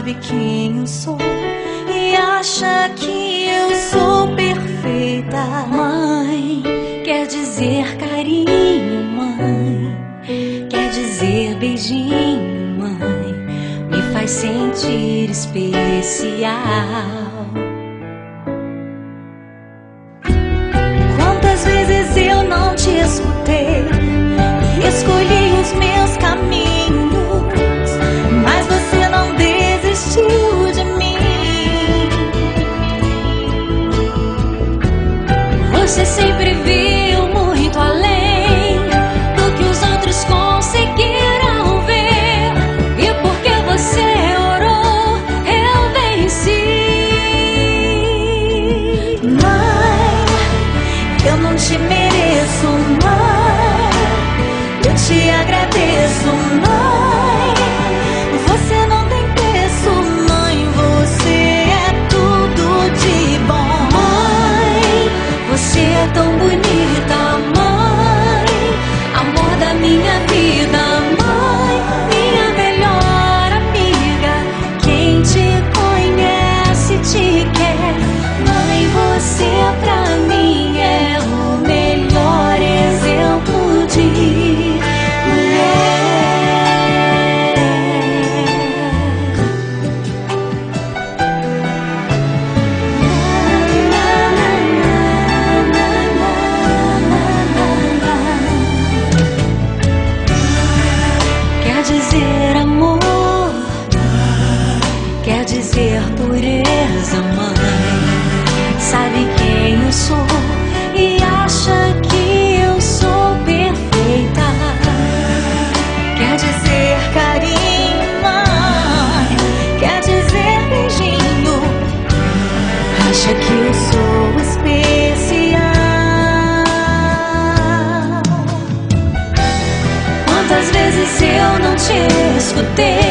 sabe quem eu sou e acha que eu sou perfeita. Mãe, quer dizer carinho, mãe, quer dizer beijinho, mãe, me faz sentir especial. Quantas vezes eu não te escutei e escolhi os meus caminhos, mas você não desistiu de mim. Você sempre viu muito além do que os outros conseguiram ver, e porque você orou, eu venci. Mãe, eu não te mereço, mãe, eu te agradeço, mãe. Você não tem preço, mãe, você é tudo de bom. Mãe, você é tão bonita, mãe, amor da minha vida, mãe, minha melhor amiga. Quem te conhece te quer, mãe, você pra mim é o melhor exemplo de mulher. Quer dizer amor, quer dizer pureza, mãe, sabe quem eu sou e acha que eu sou perfeita. Quer dizer carinho, mãe, quer dizer beijinho, acha que eu sou especial. Quantas vezes eu não te escutei